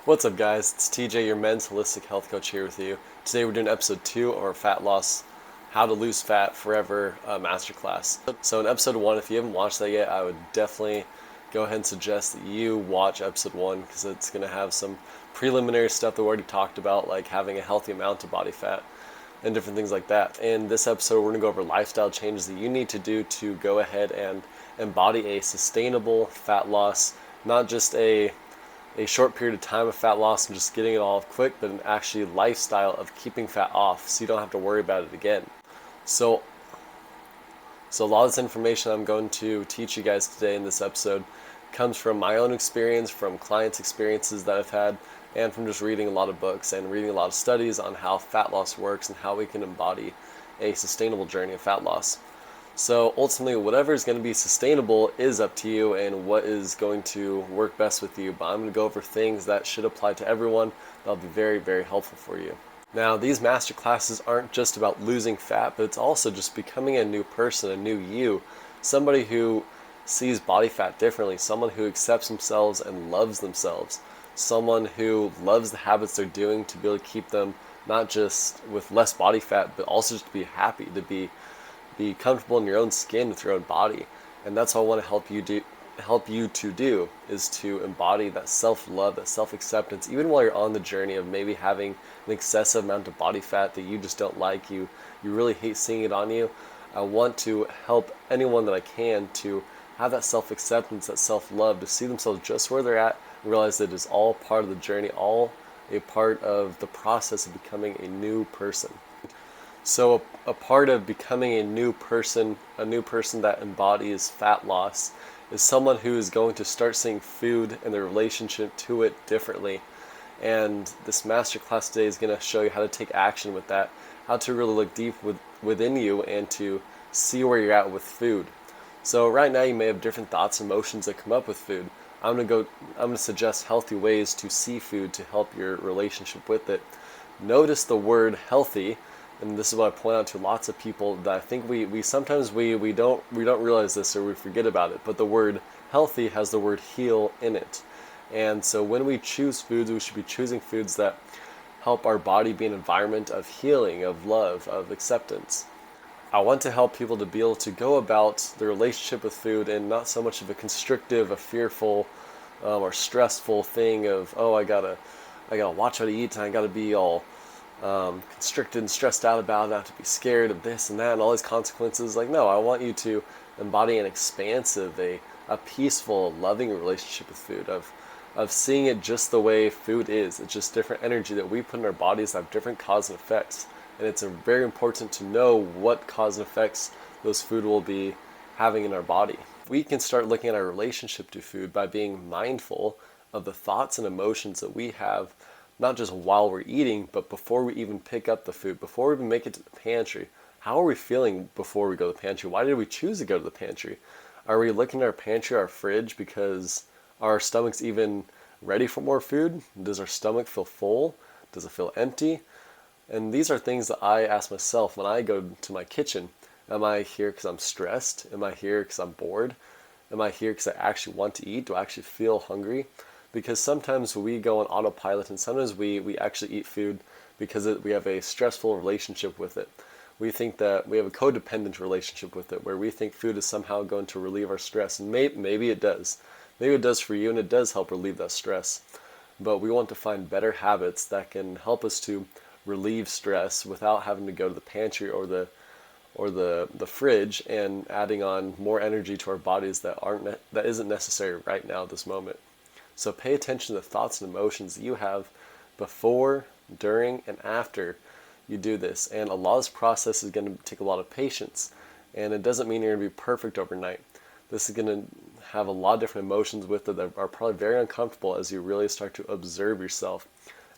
What's up, guys? It's TJ, your men's holistic health coach, here with you. Today we're doing episode 2 of our fat loss, how to lose fat forever masterclass. So in episode 1, if you haven't watched that yet, I would definitely go ahead and suggest that you watch episode 1 because it's going to have some preliminary stuff that we already talked about, like having a healthy amount of body fat and different things like that. In this episode, we're going to go over lifestyle changes that you need to do to go ahead and embody a sustainable fat loss, not just a short period of time of fat loss and just getting it all off quick, but an actually lifestyle of keeping fat off so you don't have to worry about it again. So a lot of this information I'm going to teach you guys today in this episode comes from my own experience, from clients' experiences that I've had, and from just reading a lot of books and reading a lot of studies on how fat loss works and how we can embody a sustainable journey of fat loss. So ultimately, whatever is going to be sustainable is up to you and what is going to work best with you. But I'm going to go over things that should apply to everyone that'll be very, very helpful for you. Now, these master classes aren't just about losing fat, but it's also just becoming a new person, a new you, somebody who sees body fat differently, someone who accepts themselves and loves themselves, someone who loves the habits they're doing to be able to keep them not just with less body fat, but also just to be happy, to be comfortable in your own skin with your own body. And that's what I want to help you to do is to embody that self-love, that self-acceptance, even while you're on the journey of maybe having an excessive amount of body fat that you just don't like, you really hate seeing it on you. I want to help anyone that I can to have that self-acceptance, that self-love, to see themselves just where they're at and realize that it is all part of the journey, all a part of the process of becoming a new person. So a part of becoming a new person that embodies fat loss, is someone who is going to start seeing food and their relationship to it differently. And this masterclass today is going to show you how to take action with that, how to really look deep within you and to see where you're at with food. So right now you may have different thoughts and emotions that come up with food. I'm going to suggest healthy ways to see food to help your relationship with it. Notice the word healthy. And this is what I point out to lots of people, that I think we sometimes don't realize this, or we forget about it. But the word healthy has the word heal in it. And so when we choose foods, we should be choosing foods that help our body be an environment of healing, of love, of acceptance. I want to help people to be able to go about their relationship with food in not so much of a constrictive, a fearful, or stressful thing of, oh, I gotta watch what I eat and I gotta be all constricted and stressed out about it, not to be scared of this and that and all these consequences. Like, no, I want you to embody an expansive, a peaceful, loving relationship with food, of seeing it just the way food is. It's just different energy that we put in our bodies that have different cause and effects. And it's very important to know what cause and effects those food will be having in our body. We can start looking at our relationship to food by being mindful of the thoughts and emotions that we have, not just while we're eating, but before we even pick up the food, before we even make it to the pantry. How are we feeling before we go to the pantry? Why did we choose to go to the pantry? Are we looking at our pantry, our fridge, because are our stomachs even ready for more food? Does our stomach feel full? Does it feel empty? And these are things that I ask myself when I go to my kitchen. Am I here because I'm stressed? Am I here because I'm bored? Am I here because I actually want to eat? Do I actually feel hungry? Because sometimes we go on autopilot, and sometimes we actually eat food because we have a stressful relationship with it. We think that we have a codependent relationship with it, where we think food is somehow going to relieve our stress. And maybe it does. Maybe it does for you, and it does help relieve that stress. But we want to find better habits that can help us to relieve stress without having to go to the pantry or the fridge and adding on more energy to our bodies that isn't necessary right now at this moment. So pay attention to the thoughts and emotions that you have before, during, and after you do this. And a lot of this process is going to take a lot of patience. And it doesn't mean you're going to be perfect overnight. This is going to have a lot of different emotions with it that are probably very uncomfortable as you really start to observe yourself.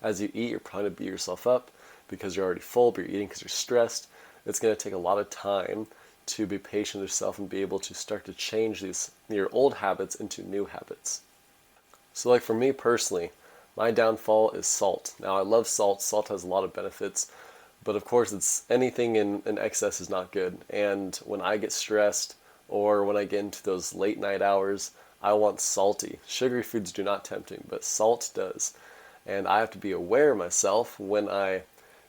As you eat, you're probably going to beat yourself up because you're already full, but you're eating because you're stressed. It's going to take a lot of time to be patient with yourself and be able to start to change your old habits into new habits. So like for me personally, my downfall is salt. Now I love salt. Salt has a lot of benefits, but of course it's anything in excess is not good. And when I get stressed or when I get into those late night hours, I want salty. Sugary foods do not tempt me, but salt does. And I have to be aware of myself when I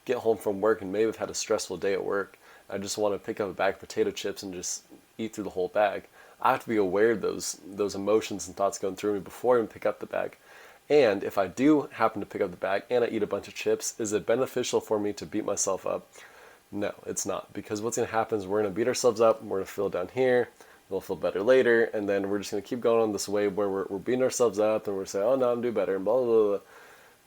get home from work and maybe I've had a stressful day at work. I just want to pick up a bag of potato chips and just eat through the whole bag. I have to be aware of those emotions and thoughts going through me before I even pick up the bag. And if I do happen to pick up the bag and I eat a bunch of chips, is it beneficial for me to beat myself up? No, it's not. Because what's going to happen is we're going to beat ourselves up, we're going to feel down here, we'll feel better later, and then we're just going to keep going on this way where we're beating ourselves up and we're saying, oh no, I'm doing better, and blah, blah, blah.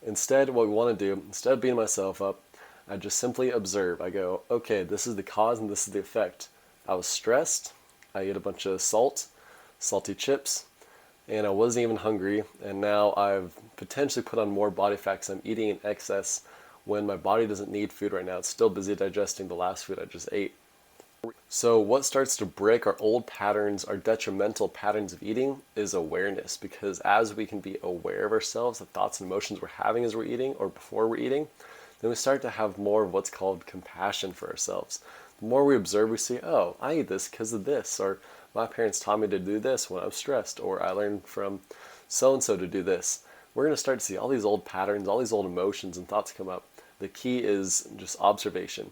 Instead, what we want to do, instead of beating myself up, I just simply observe. I go, okay, this is the cause and this is the effect. I was stressed, I ate a bunch of salty chips, and I wasn't even hungry, and now I've potentially put on more body fat because I'm eating in excess when my body doesn't need food right now. It's still busy digesting the last food I just ate. So what starts to break our old patterns, our detrimental patterns of eating, is awareness. Because as we can be aware of ourselves, the thoughts and emotions we're having as we're eating or before we're eating, then we start to have more of what's called compassion for ourselves. The more we observe, we see, oh, I eat this because of this, or my parents taught me to do this when I'm stressed, or I learned from so-and-so to do this. We're going to start to see all these old patterns, all these old emotions and thoughts come up. The key is just observation.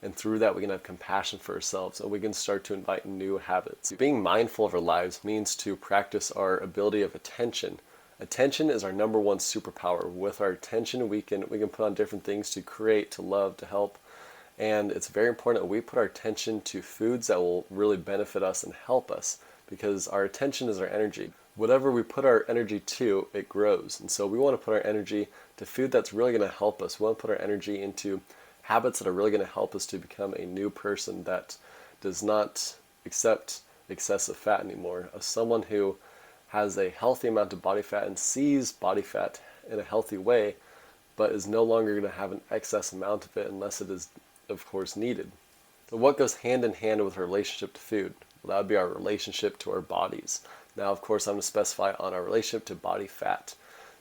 And through that, we can have compassion for ourselves and we can start to invite new habits. Being mindful of our lives means to practice our ability of attention. Attention is our number one superpower. With our attention, we can put on different things to create, to love, to help. And it's very important that we put our attention to foods that will really benefit us and help us, because our attention is our energy. Whatever we put our energy to, it grows. And so we want to put our energy to food that's really going to help us. We want to put our energy into habits that are really going to help us to become a new person that does not accept excessive fat anymore. As someone who has a healthy amount of body fat and sees body fat in a healthy way, but is no longer going to have an excess amount of it unless it is, of course, needed. So what goes hand in hand with our relationship to food? Well, that would be our relationship to our bodies. Now, of course, I'm going to specify on our relationship to body fat.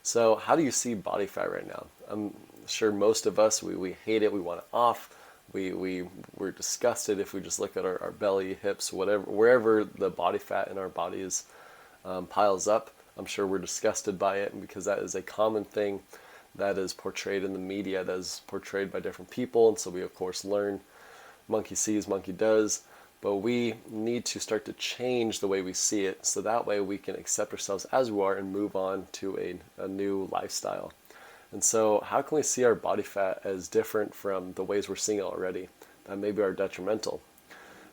So how do you see body fat right now? I'm sure most of us, we hate it, we want it off. We're disgusted if we just look at our belly, hips, whatever, wherever the body fat in our bodies piles up. I'm sure we're disgusted by it, because that is a common thing that is portrayed in the media, that is portrayed by different people. And so we, of course, learn monkey sees, monkey does. But we need to start to change the way we see it, so that way we can accept ourselves as we are and move on to a new lifestyle. And so how can we see our body fat as different from the ways we're seeing it already that maybe are detrimental?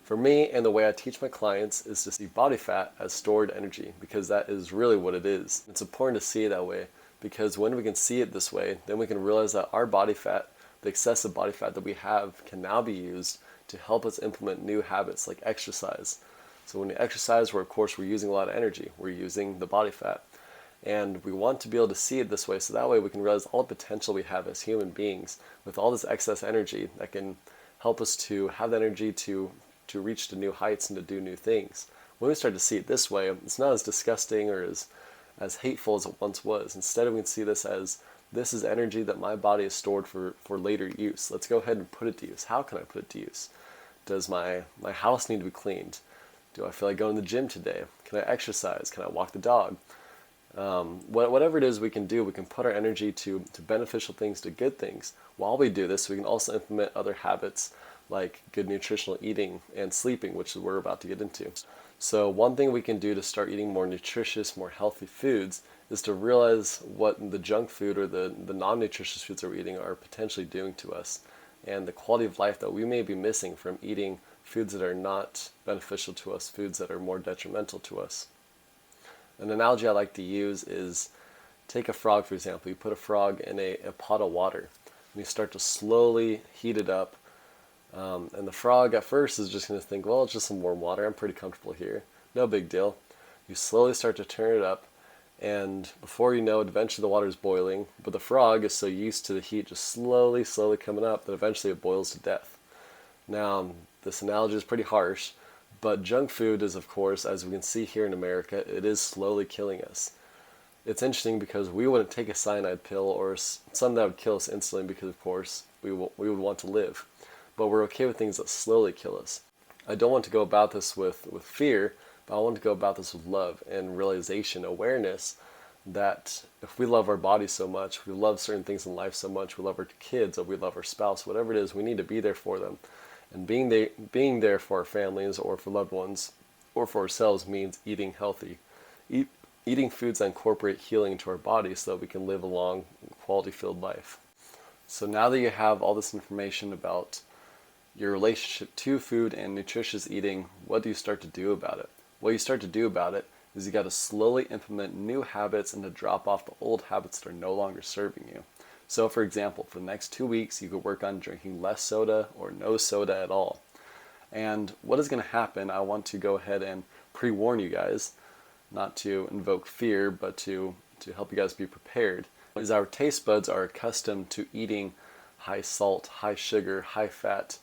For me, and the way I teach my clients, is to see body fat as stored energy, because that is really what it is. It's important to see it that way, because when we can see it this way, then we can realize that our body fat, the excessive body fat that we have, can now be used to help us implement new habits like exercise. So when we exercise, of course, we're using a lot of energy. We're using the body fat. And we want to be able to see it this way, so that way we can realize all the potential we have as human beings with all this excess energy that can help us to have the energy to reach to new heights and to do new things. When we start to see it this way, it's not as disgusting or as hateful as it once was. Instead, we can see this as, this is energy that my body has stored for later use. Let's go ahead and put it to use. How can I put it to use? Does my house need to be cleaned? Do I feel like going to the gym today? Can I exercise? Can I walk the dog? Whatever it is we can do, we can put our energy to beneficial things, to good things. While we do this, we can also implement other habits like good nutritional eating and sleeping, which we're about to get into. So one thing we can do to start eating more nutritious, more healthy foods is to realize what the junk food or the non-nutritious foods that we're eating are potentially doing to us, and the quality of life that we may be missing from eating foods that are not beneficial to us, foods that are more detrimental to us. An analogy I like to use is, take a frog, for example. You put a frog in a pot of water, and you start to slowly heat it up. And the frog at first is just going to think, well, it's just some warm water. I'm pretty comfortable here. No big deal. You slowly start to turn it up, and before you know it, eventually the water is boiling. But the frog is so used to the heat just slowly coming up that eventually it boils to death. Now, this analogy is pretty harsh, but junk food is, of course, as we can see here in America, it is slowly killing us. It's interesting because we wouldn't take a cyanide pill or something that would kill us instantly, because, of course, we would want to live. But we're okay with things that slowly kill us. I don't want to go about this with fear, but I want to go about this with love and realization, awareness that if we love our body so much, we love certain things in life so much, we love our kids, or we love our spouse, whatever it is, we need to be there for them. And being there for our families or for loved ones or for ourselves means eating healthy. Eating foods that incorporate healing into our body so that we can live a long, quality-filled life. So now that you have all this information about your relationship to food and nutritious eating, what do you start to do about it? What you start to do about it is you got to slowly implement new habits and to drop off the old habits that are no longer serving you. So for example, for the next 2 weeks, you could work on drinking less soda or no soda at all. And what is going to happen, I want to go ahead and pre-warn you guys, not to invoke fear, but to help you guys be prepared, is our taste buds are accustomed to eating high salt, high sugar, high fat.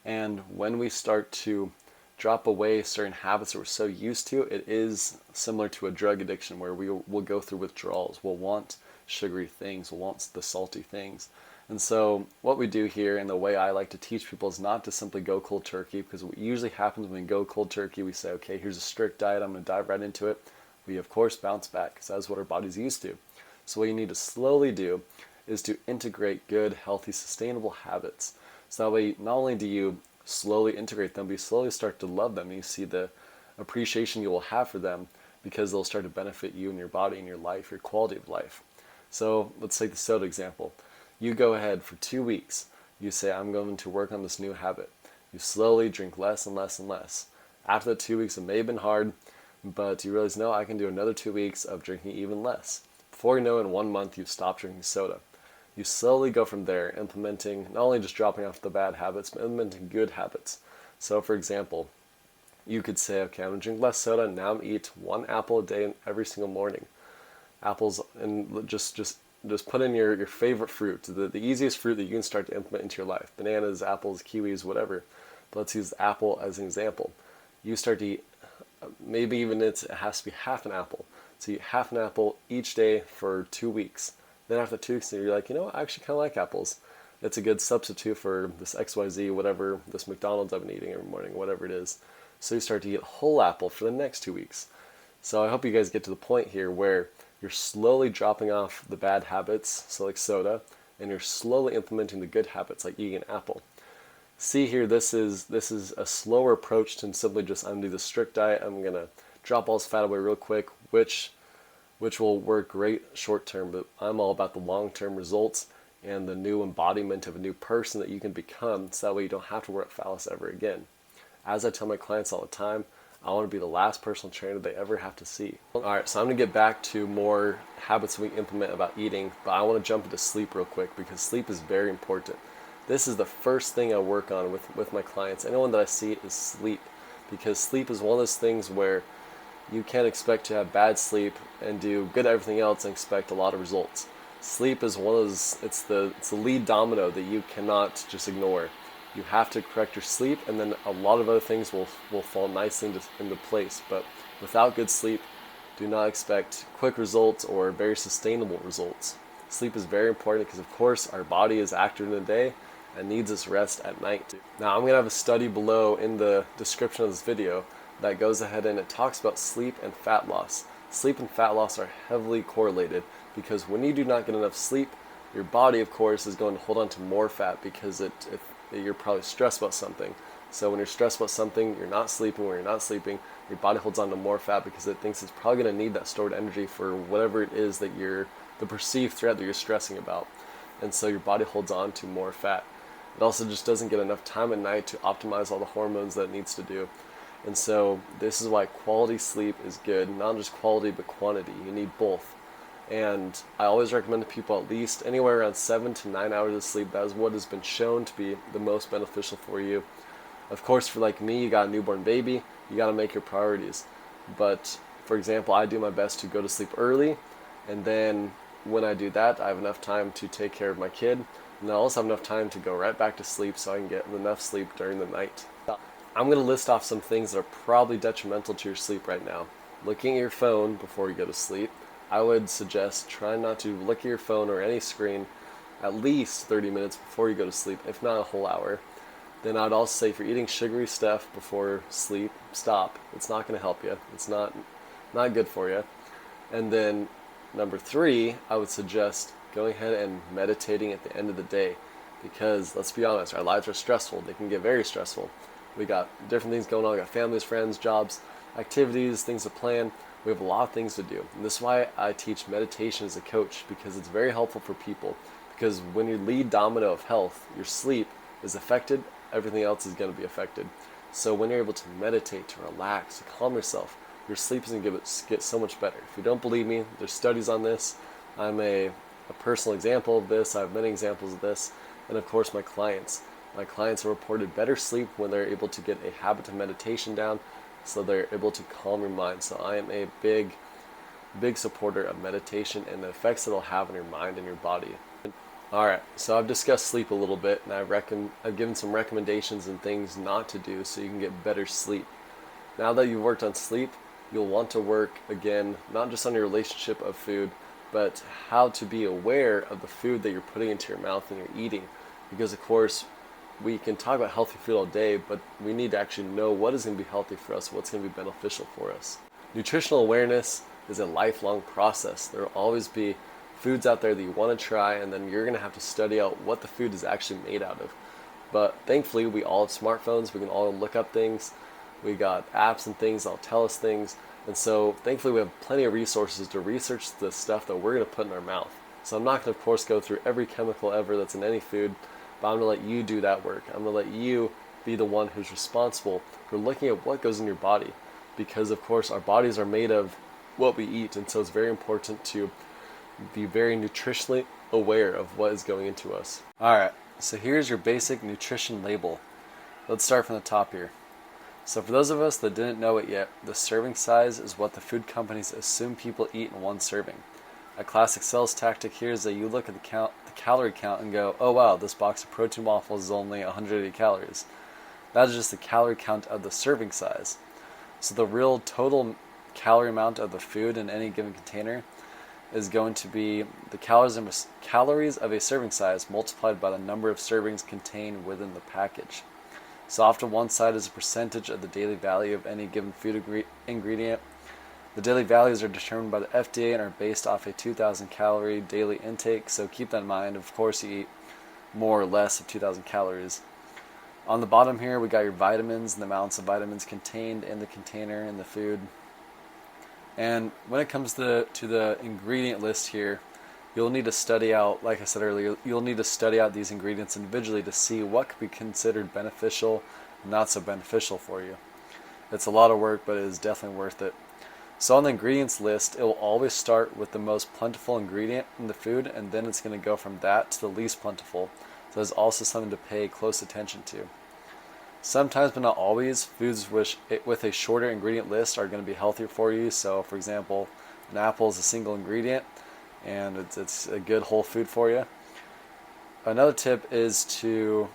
And when we start to drop away certain habits that we're so used to, it is similar to a drug addiction where we'll go through withdrawals. We'll want sugary things, we'll want the salty things. And so what we do here, and the way I like to teach people, is not to simply go cold turkey, because what usually happens when we go cold turkey, we say, okay, here's a strict diet, I'm going to dive right into it. We of course bounce back, because that's what our body's used to. So what you need to slowly do is to integrate good, healthy, sustainable habits. So that way, not only do you slowly integrate them, but you slowly start to love them. You see the appreciation you will have for them because they'll start to benefit you and your body and your life, your quality of life. So let's take the soda example. You go ahead for 2 weeks. You say, I'm going to work on this new habit. You slowly drink less and less and less. After the 2 weeks, it may have been hard, but you realize, no, I can do another 2 weeks of drinking even less. Before you know, in 1 month, you've stopped drinking soda. You slowly go from there, implementing, not only just dropping off the bad habits, but implementing good habits. So for example, you could say, okay, I'm going to drink less soda, now I'm going to eat 1 apple a day every single morning. Apples, and just put in your favorite fruit, the easiest fruit that you can start to implement into your life. Bananas, apples, kiwis, whatever. But let's use apple as an example. You start to eat, maybe even it has to be half an apple. So you eat half an apple each day for 2 weeks. Then after 2 weeks, you're like, you know what, I actually kind of like apples. It's a good substitute for this XYZ, whatever, this McDonald's I've been eating every morning, whatever it is. So you start to eat a whole apple for the next 2 weeks. So I hope you guys get to the point here where you're slowly dropping off the bad habits, so like soda, and you're slowly implementing the good habits like eating an apple. See here, this is a slower approach than simply just, I'm going to do the strict diet, I'm going to drop all this fat away real quick, which will work great short term, but I'm all about the long term results and the new embodiment of a new person that you can become, so that way you don't have to worry about fat loss ever again. As I tell my clients all the time, I want to be the last personal trainer they ever have to see. Alright, so I'm going to get back to more habits we implement about eating, but I want to jump into sleep real quick because sleep is very important. This is the first thing I work on with my clients. Anyone that I see is sleep, because sleep is one of those things where you can't expect to have bad sleep and do good at everything else and expect a lot of results. Sleep is one of those, it's the lead domino that you cannot just ignore. You have to correct your sleep, and then a lot of other things will fall nicely into place. But without good sleep, do not expect quick results or very sustainable results. Sleep is very important because, of course, our body is active in the day and needs its rest at night. Now, I'm going to have a study below in the description of this video that goes ahead and it talks about sleep and fat loss. Sleep and fat loss are heavily correlated because when you do not get enough sleep, your body, of course, is going to hold on to more fat because you're probably stressed about something. So when you're stressed about something, you're not sleeping. When you're not sleeping, your body holds on to more fat because it thinks it's probably going to need that stored energy for whatever it is that the perceived threat that you're stressing about. And so your body holds on to more fat. It also just doesn't get enough time at night to optimize all the hormones that it needs to do. And so this is why quality sleep is good, not just quality but quantity. You need both. And I always recommend to people at least anywhere around 7 to 9 hours of sleep. That is what has been shown to be the most beneficial for you. Of course, for like me, you got a newborn baby, you got to make your priorities. But for example, I do my best to go to sleep early, and then when I do that, I have enough time to take care of my kid, and I also have enough time to go right back to sleep so I can get enough sleep during the night. I'm going to list off some things that are probably detrimental to your sleep right now. Looking at your phone before you go to sleep. I would suggest trying not to look at your phone or any screen at least 30 minutes before you go to sleep, if not a whole hour. Then I'd also say if you're eating sugary stuff before sleep, stop. It's not going to help you. It's not good for you. And then Number three, I would suggest going ahead and meditating at the end of the day, because let's be honest, our lives are stressful. They can get very stressful. We got different things going on. We got families, friends, jobs, activities, things to plan. We have a lot of things to do. And this is why I teach meditation as a coach, because it's very helpful for people. Because when your lead domino of health, your sleep, is affected, everything else is going to be affected. So when you're able to meditate, to relax, to calm yourself, your sleep is going to get so much better. If you don't believe me, there's studies on this. I'm a personal example of this. I have many examples of this. And of course, my clients. My clients have reported better sleep when they're able to get a habit of meditation down, so they're able to calm your mind. So I am a big supporter of meditation and the effects it'll have on your mind and your body. Alright, so I've discussed sleep a little bit, and I've given some recommendations and things not to do so you can get better sleep. Now that you've worked on sleep, you'll want to work again, not just on your relationship of food, but how to be aware of the food that you're putting into your mouth and you're eating. Because of course, we can talk about healthy food all day, but we need to actually know what is going to be healthy for us, what's going to be beneficial for us. Nutritional awareness is a lifelong process. There will always be foods out there that you want to try, and then you're going to have to study out what the food is actually made out of. But thankfully, we all have smartphones. We can all look up things. We got apps and things that'll tell us things. And so thankfully, we have plenty of resources to research the stuff that we're going to put in our mouth. So I'm not going to, of course, go through every chemical ever that's in any food, but I'm going to let you do that work. I'm going to let you be the one who's responsible for looking at what goes in your body. Because, of course, our bodies are made of what we eat, and so it's very important to be very nutritionally aware of what is going into us. Alright, so here's your basic nutrition label. Let's start from the top here. So for those of us that didn't know it yet, the serving size is what the food companies assume people eat in one serving. A classic sales tactic here is that you look at the calorie count and go, oh wow, this box of protein waffles is only 180 calories. That is just the calorie count of the serving size. So the real total calorie amount of the food in any given container is going to be the calories of a serving size multiplied by the number of servings contained within the package. So often one side is a percentage of the daily value of any given food ingredient. The daily values are determined by the FDA and are based off a 2,000 calorie daily intake, so keep that in mind. Of course, you eat more or less of 2,000 calories. On the bottom here, we got your vitamins and the amounts of vitamins contained in the container in the food. And when it comes to the ingredient list here, you'll need to study out, like I said earlier, you'll need to study out these ingredients individually to see what could be considered beneficial and not so beneficial for you. It's a lot of work, but it is definitely worth it. So on the ingredients list, it will always start with the most plentiful ingredient in the food, and then it's going to go from that to the least plentiful. So there's also something to pay close attention to. Sometimes, but not always, foods with a shorter ingredient list are going to be healthier for you. So, for example, an apple is a single ingredient, and it's a good whole food for you. Another tip is to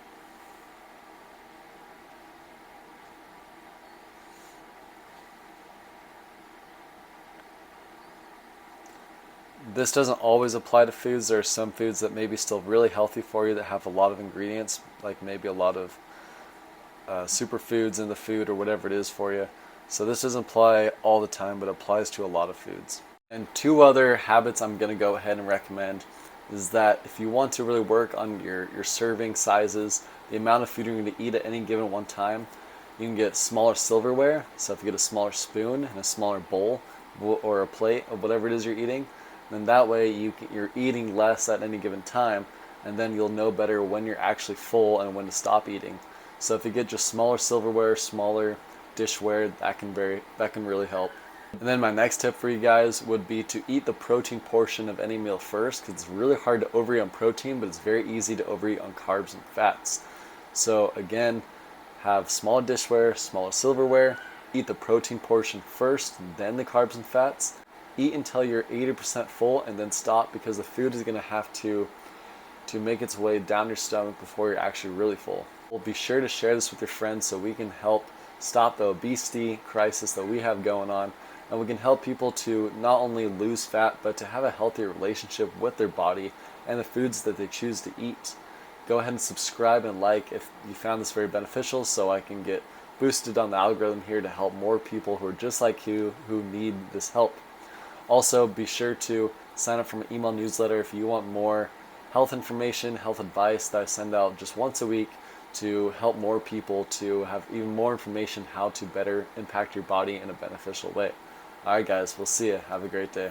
this doesn't always apply to foods. There are some foods that may be still really healthy for you that have a lot of ingredients, like maybe a lot of superfoods in the food or whatever it is for you. So this doesn't apply all the time, but applies to a lot of foods. And two other habits I'm going to go ahead and recommend is that if you want to really work on your serving sizes, the amount of food you're going to eat at any given one time, you can get smaller silverware. So if you get a smaller spoon and a smaller bowl or a plate of whatever it is you're eating, then that way you're eating less at any given time, and then you'll know better when you're actually full and when to stop eating. So if you get just smaller silverware, smaller dishware, that can really help. And then my next tip for you guys would be to eat the protein portion of any meal first, because it's really hard to overeat on protein, but it's very easy to overeat on carbs and fats. So again, have smaller dishware, smaller silverware, eat the protein portion first, then the carbs and fats. Eat until you're 80% full and then stop, because the food is going to have to make its way down your stomach before you're actually really full. Well, be sure to share this with your friends so we can help stop the obesity crisis that we have going on, and we can help people to not only lose fat, but to have a healthier relationship with their body and the foods that they choose to eat. Go ahead and subscribe and like if you found this very beneficial, so I can get boosted on the algorithm here to help more people who are just like you who need this help. Also, be sure to sign up for my email newsletter if you want more health information, health advice that I send out just once a week to help more people to have even more information how to better impact your body in a beneficial way. All right, guys, we'll see you. Have a great day.